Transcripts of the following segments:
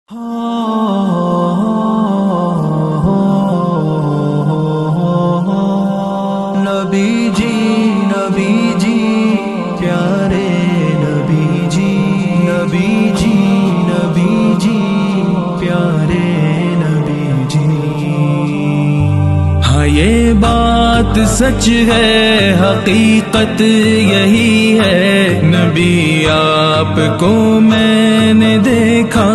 نبی جی پیارے نبی جی پیارے نبی جی. ہاں یہ بات سچ ہے، حقیقت یہی ہے، نبی آپ کو میں نے دیکھا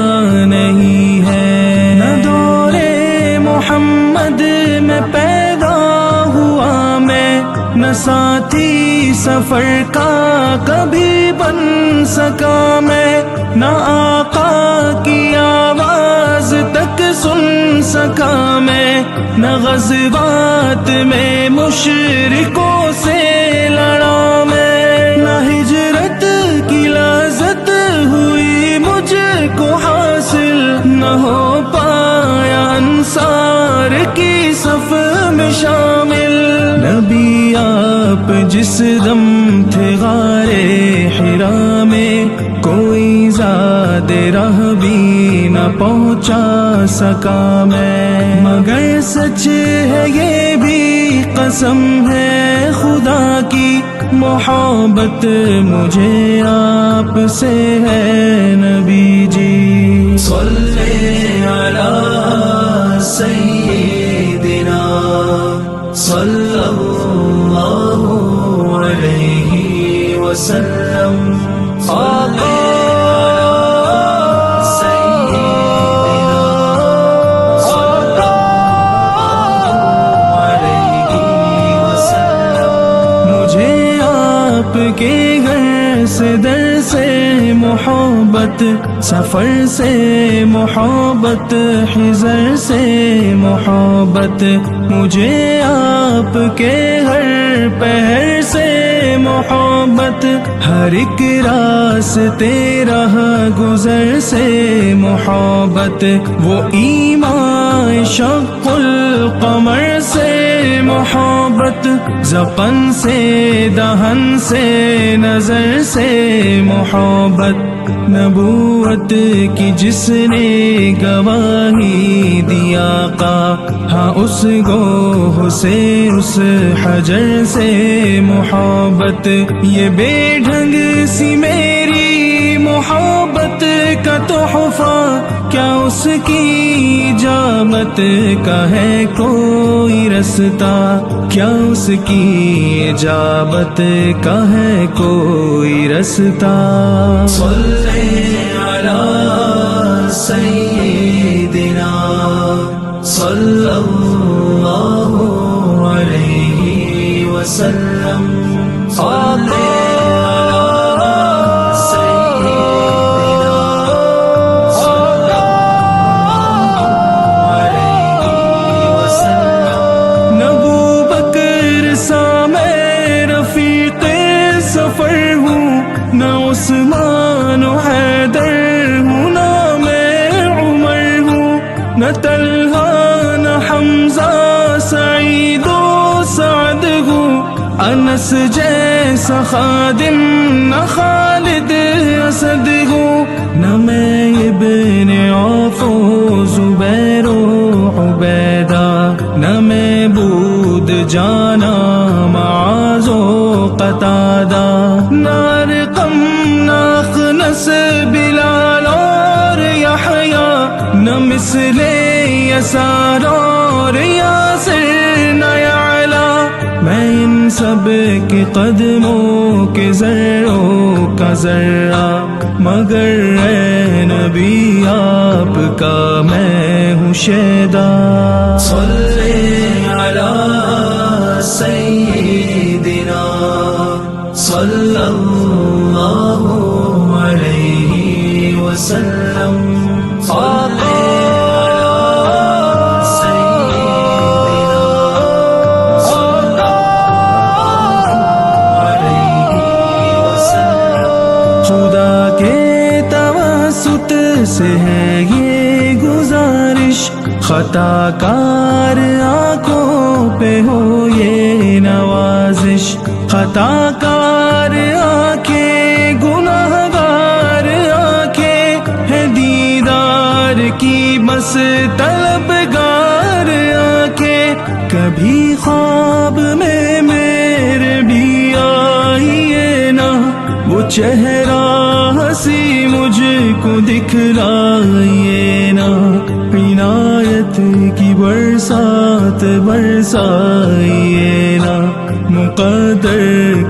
نہیں ہے. نہ دورے محمد میں پیدا ہوا میں، نہ ساتھی سفر کا کبھی بن سکا میں، نہ آقا کی آواز تک سن سکا میں، نہ غزوات میں مشرکوں سے لڑا میں، نہ ہجرت کی لذت ہوئی مجھ کو حاصل، نہ ہو پایا انصار کی صف میں شامل. نبی آپ جس دم تھے غارِ حرا میں، کوئی زاد راہ بھی نہ پہنچا سکا میں، مگر سچ ہے یہ بھی قسم ہے خدا کی، محبت مجھے آپ سے ہے نبی جی. صلی علی سیدنا صلی اللہ علیہ وسلم. آقا کے گھر سے در سے محبت، سفر سے محبت، حضر سے محبت، مجھے آپ کے ہر پہر سے محبت، ہر ایک راستے راہ گزر سے محبت، وہ ایمان شق القمر سے محبت، زبان سے دہن سے نظر سے محبت، نبوت کی جس نے گواہی دیا کا، ہاں اس گوہ سے اس حجر سے محبت، یہ بے ڈھنگ سی میری محبت کا تحفہ، کیا اس کی اجابت کا ہے کوئی رستہ، کیا اس کی اجابت کا ہے کوئی رستہ. صلی علی سیدنا صلی اللہ علیہ وسلم. صلی عثمان و حیدر ہوں، نہ میں عمر ہوں، نہ طلحہ نہ حمزہ سعید و سعد ہوں، انس جیسا خادم نہ خالد اسد ہوں، نہ میں ابن عوف و زبیر و عبیدہ، نہ میں بود جانا معاذ و قتادہ، نہ ارقم نہ اخنس بلال اور یحییٰ، نہ مثل یسار اور یاسر نہ یعلا، میں ان سب کے قدموں کے ذروں کا ذرہ، مگر اے نبی آپ کا میں ہوں شیدا. صلی علی سیدنا صلی اللہ علیہ وسلم. آقا خدا کے توسط سے ہے یہ گزارش، خطا کار آنکھوں پہ ہو یہ نوازش، خطا کار آنکھیں گناہگار آنکھیں ہے دیدار کی بس طلبگار آنکھیں کبھی خواب میں میرے بھی آئیے نا، وہ چہرہ ہنسی مجھ کو دکھلائیے نا، عنایت کی برسات برسائیے نا، مقدر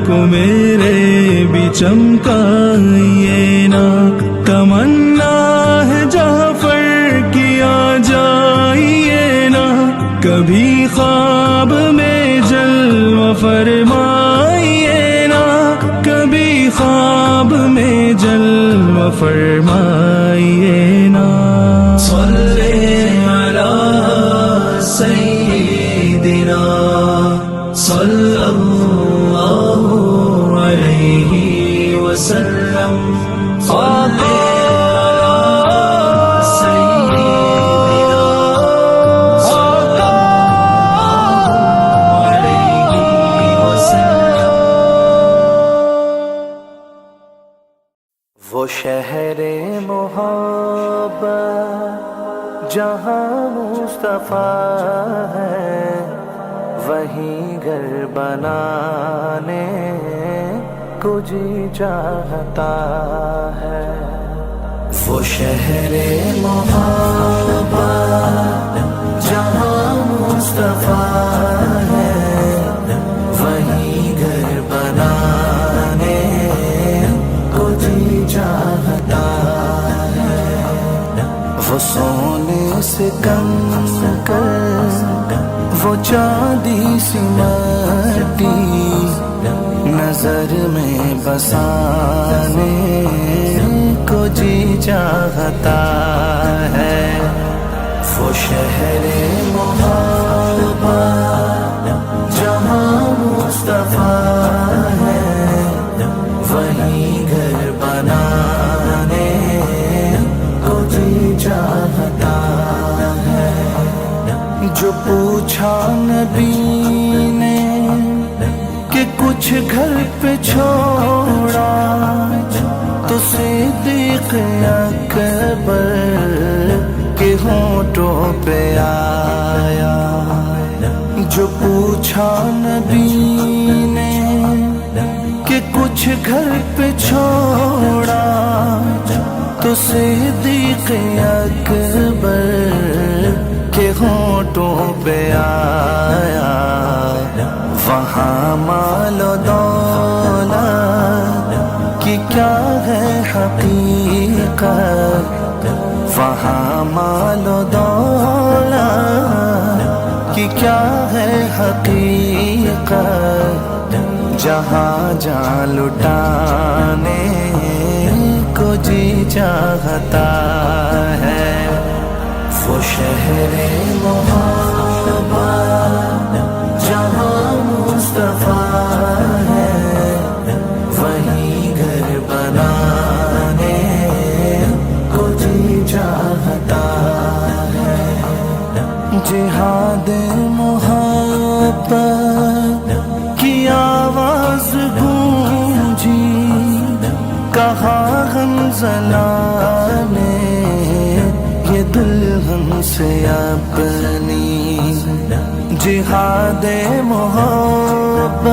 کو میرے بھی چمکائیے نا، تمنا ہے جعفر کی آ جائیے نا، کبھی خواب میں جلوہ فرمائیے نا، کبھی خواب میں جلوہ فرمائیے نا۔ صلی علی سیدنا صلی اللہ علیہ وسلم، صلی وہ شہر محبت جہاں مصطفیٰ ہے، وہیں گھر بنانے کو جی چاہتا ہے۔ وہ شہر محبت جہاں مصطفیٰ ہے، وہیں گھر بنانے کو جی چاہتا ہے۔ وہ سونے سے کم کر وہ چاندی سی مٹی نظر میں بسانے کو جی چاہتا ہے۔ وہ شہر محبت جہاں مصطفیٰ ہے، وہیں گھر بنانے کو جی چاہتا ہے۔ جو پوچھا نبی نے کہ کچھ گھر پہ چھوڑا، تو صدیق اکبر کے ہونٹوں پہ آیا۔ جو پوچھا نبی نے کہ کچھ گھر پہ چھوڑا، تو صدیق اکبر کے ہونٹوں پہ آیا۔ وہاں مال و دولت کی کیا ہے حقیقت، وہاں مال و دولت کی کیا ہے حقیقت، جہاں جان لٹانے کو جی چاہتا ہے۔ وہ شہر محبت جہاں مصطفیٰ ہے، وہیں گھر بنانے کو جی چاہتا ہے۔ جہاد محبت کی آواز گونجی، کہا حنظلہ نے یہ دلہن سے اپنی، جہاد محبت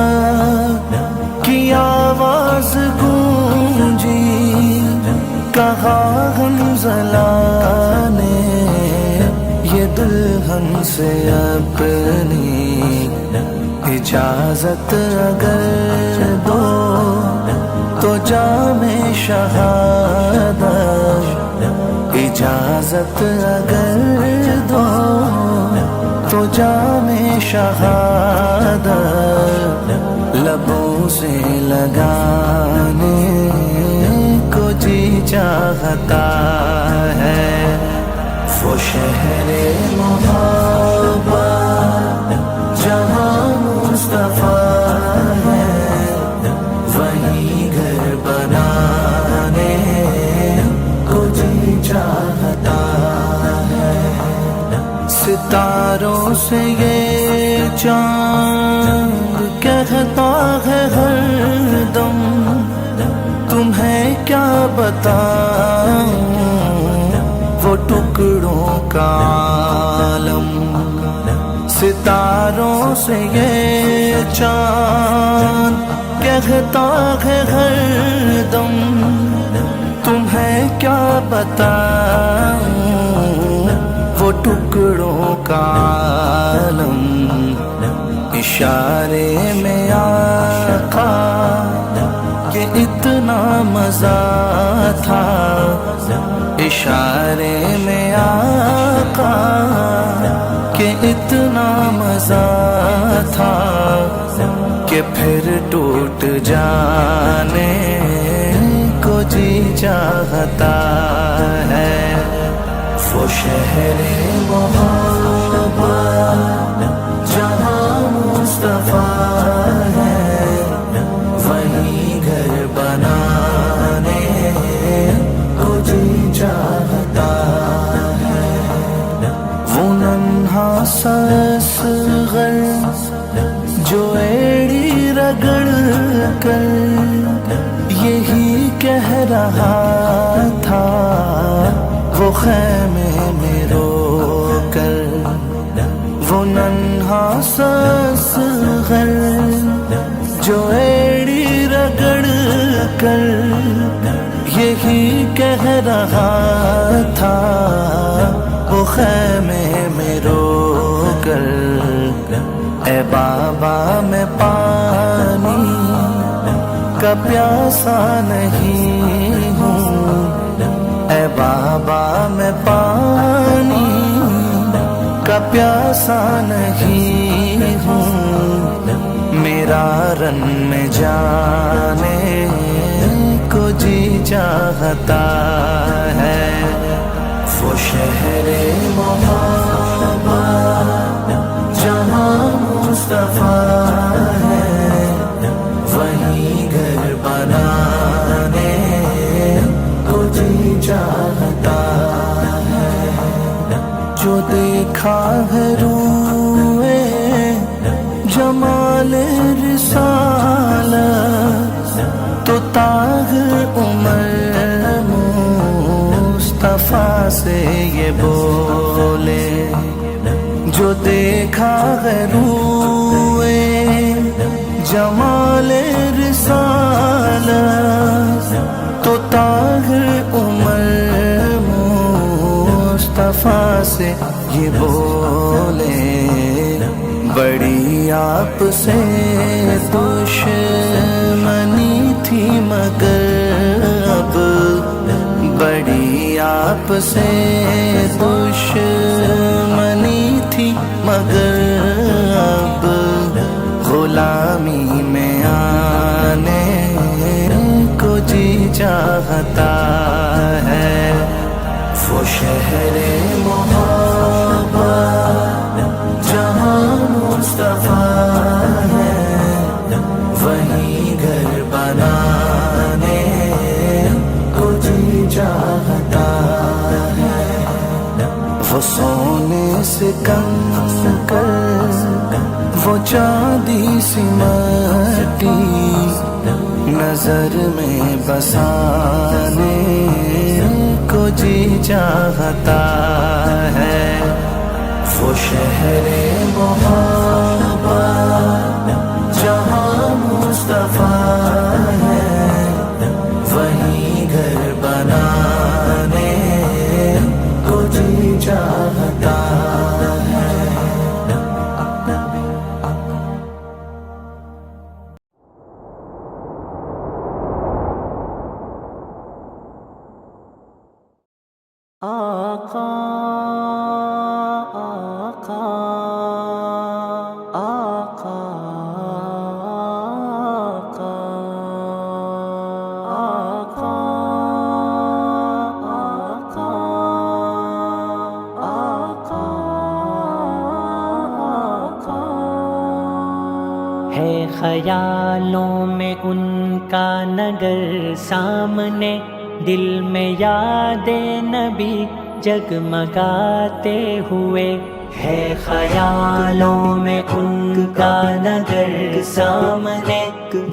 کی آواز گونجی، کہا حنظلہ نے یہ دلہن سے اپنی، اجازت اگر دو تو جام شہادت، اجازت اگر دو تو جام شہادت لبوں سے لگانے کو جی چاہتا ہے۔ وہ شہر محبت جہاں مصطفیٰ ہے، وہیں گھر بنانے کو جی چاہتا ہے۔ ستاروں سے یہ چاند کہتا ہے ہر دم، تمہیں کیا بتاؤں وہ ٹکڑوں کا عالم، ستاروں سے یہ چاند کہتا ہے ہر دم، تمہیں کیا بتاؤں وہ ٹکڑوں کا عالم، اشارے میں آقا کہ اتنا مزہ تھا، اشارے میں آقا کہ اتنا مزہ تھا، کہ پھر ٹوٹ جانے کو جی چاہتا ہے، وہ شہر محبت جہاں مصطفیٰ ہے، وہیں گھر بنانے کو جی چاہتا ہے، وہ ننھا سا اصغر جو ایڑی رگڑ کر یہی کہہ رہا تھا، وہ خیمے میں رو کر، وہ ننھا سا اصغر جو ایڑی رگڑ کر یہی کہہ رہا تھا، وہ خیمے میں رو کر، اے بابا میں پانی کا پیاسا نہیں ہوں، اے بابا میں پانی کا پیاسا نہیں ہوں، میرا رن میں جانے کو جی چاہتا ہے، وہ شہر محبت جہاں مصطفیٰ ہے، وہیں گھر بنانے کو جی چاہتا ہے، جو دیکھا ہے روئے جمال رسالت تو تاج عمر مصطفیٰ سے یہ بولے، جو دیکھا ہے روئے جمال رسالت تو تاج عمر مصطفیٰ سے یہ بولے، بڑی آپ سے دشمنی تھی مگر اب، بڑی آپ سے دشمنی تھی مگر اب، غلامی میں آنے کو جی چاہتا ہے، وہ شہر محبت جہاں مصطفیٰ ہے، وہیں گھر بنانے کو جی چاہتا ہے، وہ سونے سے کم کر وہ چاندی سی مٹی نظر میں بسانے کو جی چاہتا ہے، وہ شہر محبت جہاں مصطفیٰ ہے، وہیں گھر بنانے کو جی چاہتا ہے۔ آقا آقا آقا آقا آقا آقا آقا ہے خیالوں میں ان کا نگر سامنے، دل میں یاد نبی جگمگاتے ہوئے، ہے خیالوں میں ان کا نگر سامنے،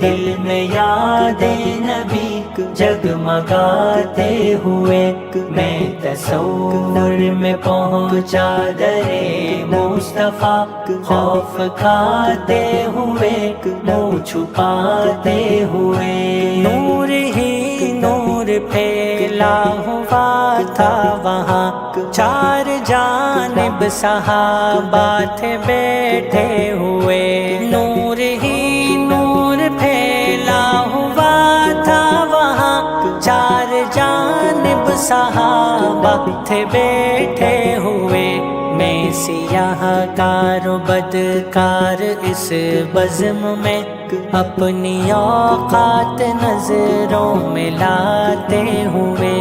دل میں یاد نبی جگمگاتے ہوئے میں تصور میں پہنچا درے مصطفیٰ خوف کھاتے ہوئے منہ چھپاتے ہوئے نور ہی نور پھیلا ہوا تھا وہاں چار جانب صحابہ تھے بیٹھے ہوئے نور ہی نور پھیلا ہوا تھا وہاں چار جانب صحابہ تھے بیٹھے ہوئے میں سیاہ کار و بدکار اس بزم میں اپنی اوقات نظروں میں لاتے ہوئے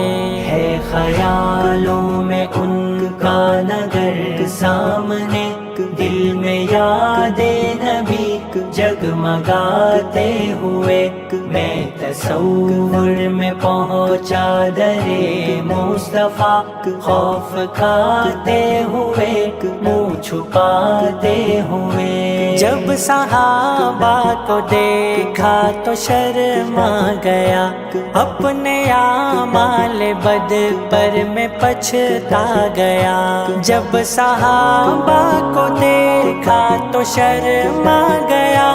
ہے خیالوں میں ان کا نگر سامنے دل میں یاد نبی جگمگاتے ہوئے میں تصور میں پہنچا درے مصطفیٰ خوف کھاتے ہوئے منہ چھپاتے ہوئے جب صحابہ کو دیکھا تو شرما گیا اپنے اعمال بد پر میں پچھتا گیا جب صحابہ کو دیکھا تو شرما گیا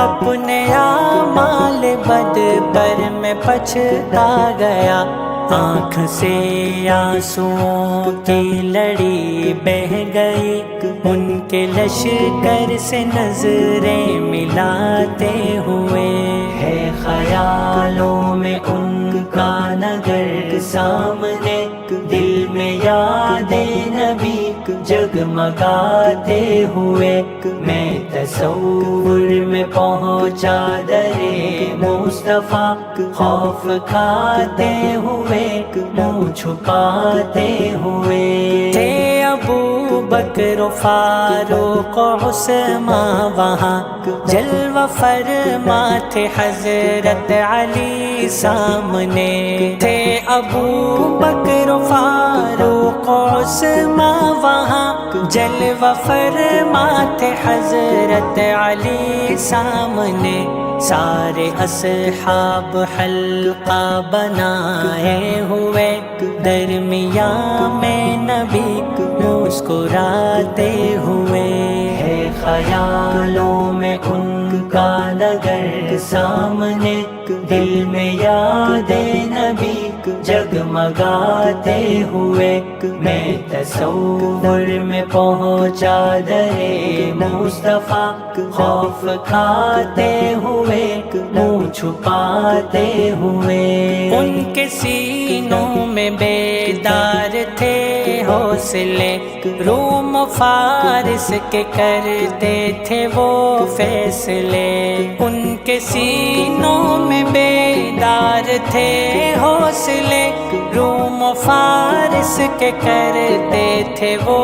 اپنے اعمال بد پر میں پچھتا گیا آنکھ سے آنسوؤں کی لڑی بہہ گئی ان کے لشکر سے نظریں ملاتے ہوئے ہے خیالوں میں ان کا نگر سامنے دل میں یاد نبی جگمگاتے ہوئے میں تصور میں پہنچا درے مصطفیٰ خوف کھاتے ہوئے منہ چھپاتے ہوئے تھے ابو بکر و فاروق و عثمان وہاں جلوہ فرما تھے حضرت علی سامنے تھے ابو بکر و فاروق و عثمان وہاں جلوہ فرما تھے حضرت علی سامنے سارے اصحاب حلقہ بنائے ہوئے درمیان میں نبی مسکراتے ہوئے ہے خیالوں میں ان کا نگر سامنے دل میں یاد نبی جگمگاتے ہوئے میں تصور میں پہنچا درے مصطفیٰ خوف کھاتے ہوئے منہ چھپاتے ہوئے ان کے سینوں میں بیدار تھے حوصلے روم و فارس کے کرتے تھے وہ فیصلے ان کے سینوں میں بیدار تھے حوصلے روم و فارس کے کرتے تھے وہ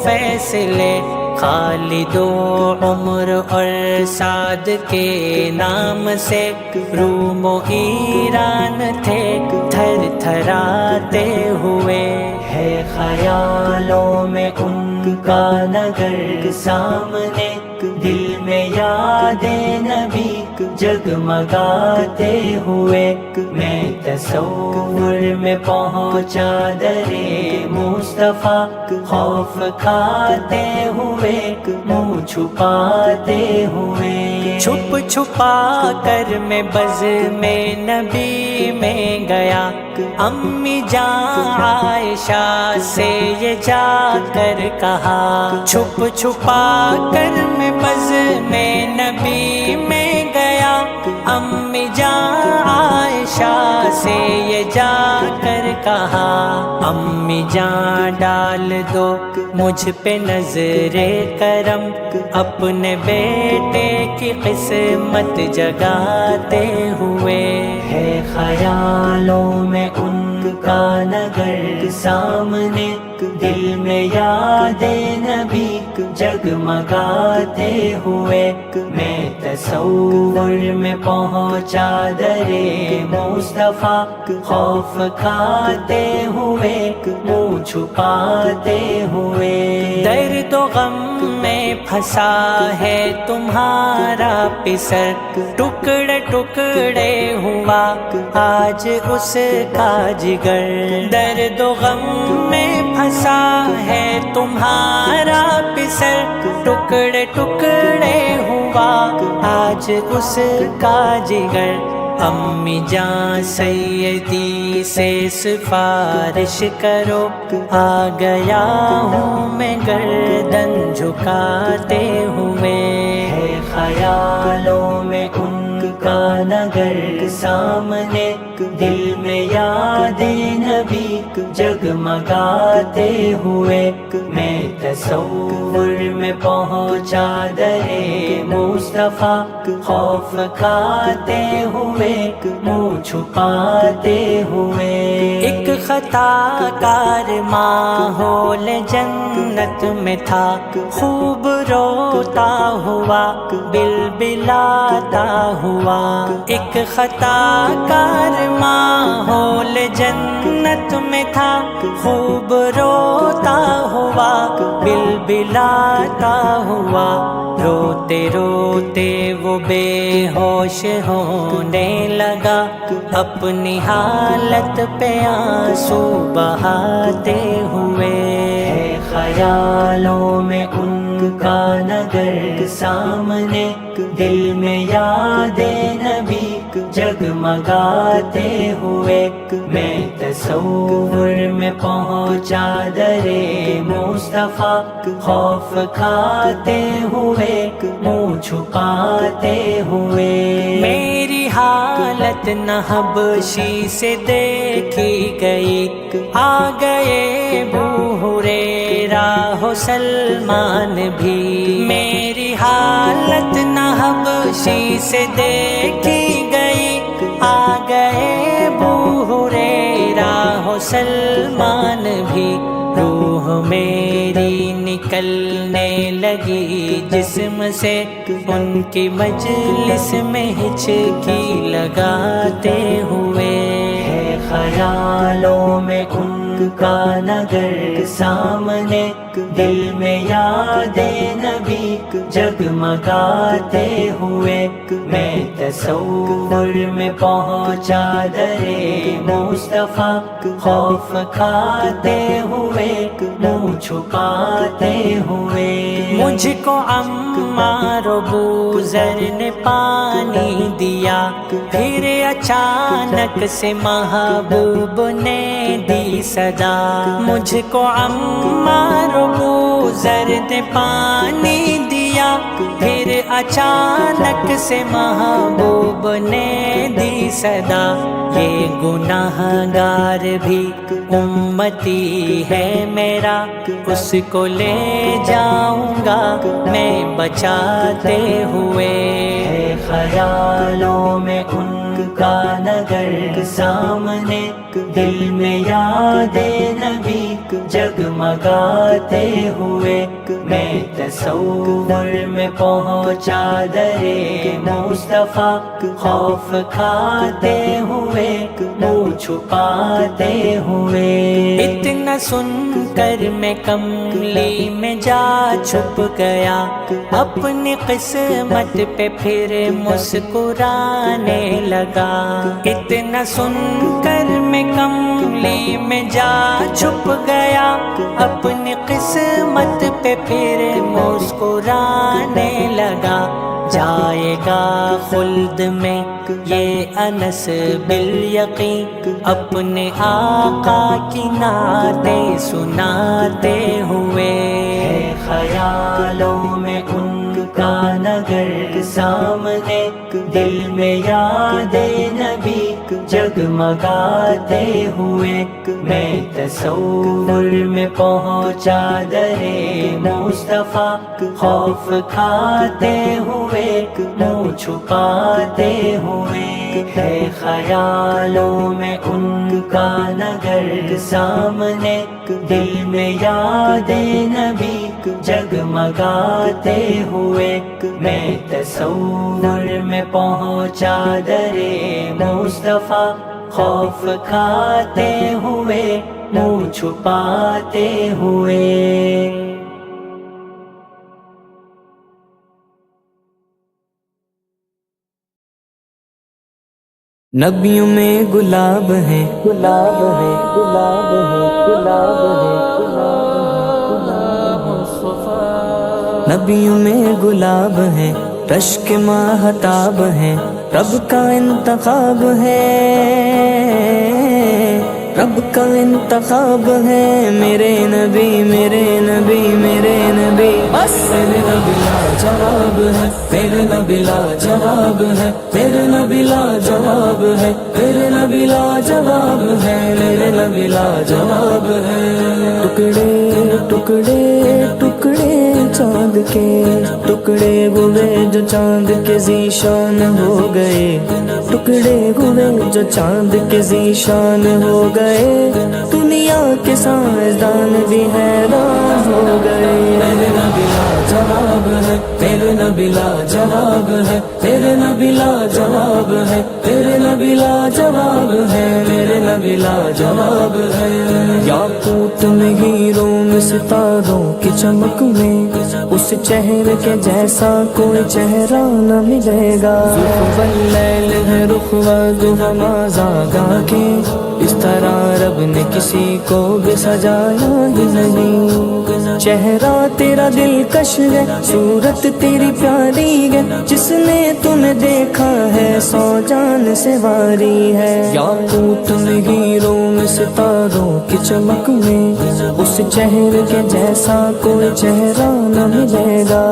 فیصلے خالد و عمر اور سعد کے نام سے روم و ایران تھے تھر تھراتے ہوئے ہے خیالوں میں ان کا نگر سامنے دل میں یاد نبی جگمگاتے ہوئے میں تصور میں پہنچا درے مصطفیٰ خوف کھاتے ہوئے منہ چھپاتے ہوئے چھپ چھپا کر میں بز میں نبی میں گیا امی جان عائشہ سے یہ جا کر کہا چھپ چھپا کر میں بز میں نبی میں گیا امی جان عائشہ سے یہ جا کر کہا امی جان ڈال دو مجھ پہ نظر کرم اپنے بیٹے کی قسمت جگاتے ہوئے ہے خیالوں میں ان کا نگر سامنے دل میں یاد نبی جگمگاتے ہوئے میں تصور میں پہنچا درے مصطفیٰ خوف کھاتے ہوئے منہ چھپاتے ہوئے درد و غم میں پھنسا ہے تمہارا پسر ٹکڑے ٹکڑے ہوا آج اس کا جگر درد و غم میں پھنسا ہے تمہارا پسر ٹکڑے ٹکڑے ہوا آج اس کا جگر امی جان سیدی سے سفارش کرو آ گیا ہوں میں گردن جھکاتے ہوئے ہے خیالوں میں ان کا نگر سامنے دل میں یاد نبی جگمگاتے ہوئے میں تصور میں پہنچا درے مصطفیٰ خوف کھاتے ہوئے منہ چھپاتے ہوئے ایک خطا کار ماحول جنت میں تھا خوب روتا ہوا بلبلاتا ہوا ایک خطا کار ماحول جنت میں تھا خوب روتا ہوا بلبلاتا ہوا روتے روتے وہ بے ہوش ہونے لگا اپنی حالت پہ آنسو بہاتے ہوئے خیالوں میں ان کا نگر سامنے دل میں یاد نبی جگمگاتے ہوئے میں تصور میں پہنچا درے مصطفیٰ خوف کھاتے ہوئے منہ چھپاتے ہوئے میری حالت نہ حبشی سے دیکھی گئی آ گئے ابو ہریرہ و سلمان بھی میری حالت نہ حبشی سے دیکھی گئی آ گئے ابو ہریرہ و سلمان بھی روح میری نکلنے لگی جسم سے ان کی مجلس میں ہچکی لگاتے ہوئے خیالوں میں ان کا نگر سامنے دل میں یاد نبی جگمگاتے ہوئے میں تصور میں پہنچا درے مصطفیٰ خوف کھاتے ہوئے منہ چھپاتے ہوئے مجھ کو عمار و بوذر نے پانی دیا پھر اچانک سے محبوب نے دی صدا مجھ کو عمار و بوذر نے پانی دیا پھر اچانک سے محبوب نے دی صدا یہ گناہ گار بھی امتی ہے میرا اس کو لے جاؤں گا میں بچاتے ہوئے خیالوں میں ان کا نگر سامنے دل میں یاد نبی جگمگاتے ہوئے میں تصور میں پہنچا درے مصطفیٰ خوف کھاتے ہوئے منہ چھپاتے ہوئے اتنا سن کر میں کملی میں جا چھپ گیا اپنی قسمت پہ پھر مسکرانے لگا اتنا سن کر میں کملی میں جا چھپ گیا اپنی قسمت پہ پھر مسکرانے لگا جائے گا خلد میں یہ انس بالیقین اپنے آقا کی نعتیں سناتے ہوئے خیالوں میں ان کا نگر سامنے دل میں یاد نبی جگمگاتے ہوئے میں تصور میں پہنچا درے مصطفیٰ خوف کھاتے ہوئے منہ چھپاتے ہوئے ہے خیالوں میں ان کا نگر سامنے، دل میں یاد نبی جگمگاتے ہوئے، میں تصور میں پہنچا درے مصطفیٰ، خوف کھاتے ہوئے منہ چھپاتے ہوئے۔ نبیوں میں گلاب ہے، گلاب ہے، گلاب ہے، گلاب ہے، نبیوں میں گلاب ہے، رشک ماہتاب ہے، رب کا انتخاب ہے، رب کا انتخاب ہے، میرے نبی میرے نبی میرے نبی، بس میرے نبی لاجواب ہے، میرے نبی لاجواب ہے، میرے نبی لاجواب ہے، میرے نبی لاجواب ہے، میرے نبی لاجواب ہے۔ ٹکڑے ٹکڑے ٹکڑے چاند کے، ٹکڑے ہوئے جو چاند کے ذیشان ہو گئے، ٹکڑے ہوئے جو چاند کے ذیشان ہو گئے، دنیا کے سائنسدان بھی حیران ہو گئے۔ میرے نبی لاجواب ہے، میرے نبی لاجواب ہے، میرے نبی لاجواب ہے، میرے نبی لاجواب ہے، میرے نبی لاجواب ہے۔ یاقوت میں ہیروں میں ستاروں کی چمک میں، اس چہرے کے جیسا کوئی چہرہ نہ ملے گا۔ رخ واللیل ہے رخ وضحیٰ مازاگا کے، اس طرح رب نے کسی کو بھی سجایا ہی نہیں۔ چہرہ تیرا دلکش ہے، صورت تیری پیاری ہے، جس نے تمہیں دیکھا ہے 100 جان سے واری ہے۔ یاقوت میں ہیروں میں ستاروں کی چمک میں، اس چہرے کے جیسا کوئی چہرہ نہ ملے گا۔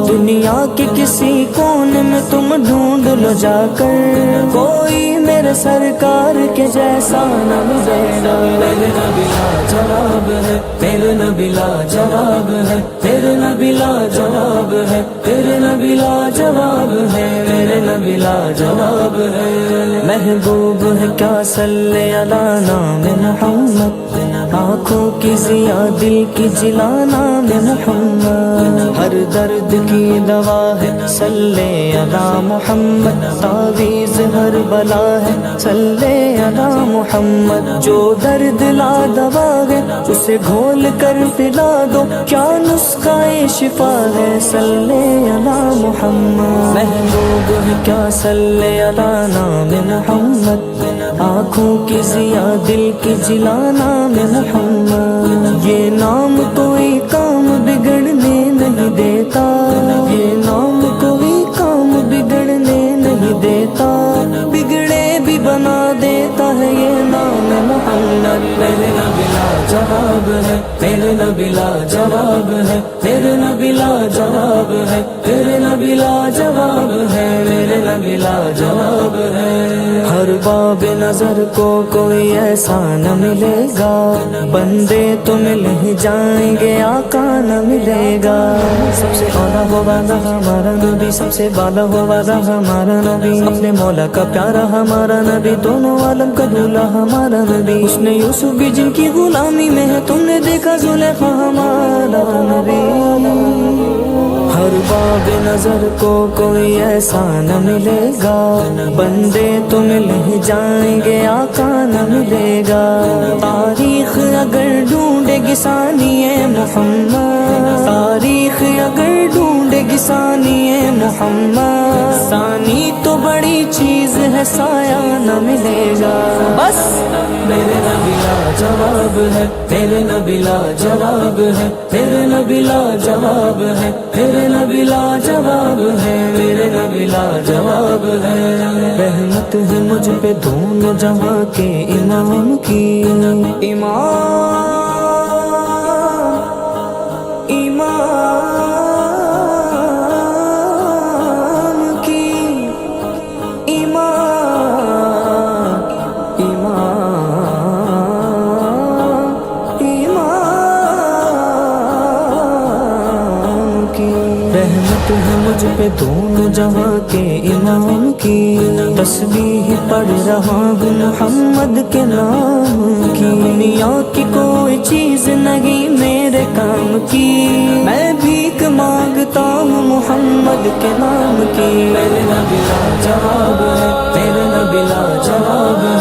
دنیا کے کسی کونے میں تم ڈھونڈ لو جا کر، کوئی میرے سرکار کے جیسا نہ ملے گا۔ میرے نبی لاجواب ہے، میرے نبی لاجواب ہے، میرے نبی لاجواب ہے، میرے نبی لاجواب ہے، میرے نبی لاجواب ہے۔ محبوب ہے کیا صلی علی نام محمد، آنکھوں کی ضیا دل کی جلا نام محمد، ہر درد کی دوا ہے صلی علی محمد، تعویذ ہر بلا ہے صلی علی محمد، جو درد لا دوا ہے اسے گھول کر پلا دو، کیا نسخہ شفا ہے صلی علی محمد۔ محبوب ہے کیا صلی علی نام محمد، آنکھوں کی ضیا دل کی جلا نام محمد، یہ نام کوئی کام بگڑنے نہیں دیتا، یہ نام کوئی کام بگڑنے نہیں دیتا، بگڑے بھی بنا دیتا ہے یہ نام محمد۔ میرے نبی لاجواب ہے، میرے نبی لاجواب ہے، میرے نبی لاجواب ہے، میرے نبی لاجواب ہے، میرے نبی لاجواب ہے۔ ہر باب نظر کو کوئی ایسا نہ ملے گا، بندے تو مل ہی جائیں گے آقا نہ ملے گا۔ سب سے اولا ہو والا ہمارا نبی، سب سے بالا ہو والا ہمارا نبی، اپنے مولا کا پیارا ہمارا نبی، دونوں عالم کا دولہا ہمارا نبی، اس نے یوسف بھی جن کی غلامی میں ہے، تم نے دیکھا زلیخا ہمارا نبی۔ ہر باب نظر کو کوئی ایسا نہ ملے گا، بندے تو مل ہی جائیں گے آقا نہ ملے گا۔ تاریخ اگر ڈھونڈے گی ثانی محمد، تاریخ اگر ڈھونڈے گی ثانی محمد، ثانی تو بڑی چیز ہے سایہ نہ ملے گا۔ بس میرے نبی لاجواب ہے، میرے نبی لاجواب ہے، میرے نبی لاجواب ہے، میرے نبی لاجواب ہے، میرے نبی لاجواب ہے۔ رحمت ہے مجھ پہ دونوں جہاں کے امام کی، امام رحمت ہے مجھ پہ دونوں جہاں کے امام کی، تسبیح پڑھ رہا ہوں محمد کے نام کی، دنیا کی کوئی چیز نہیں میرے کام کی، میں بھیک مانگتا ہوں محمد کے نام کی، میرے نبی لا جواب ہے، میرے نبی لا جواب ہے،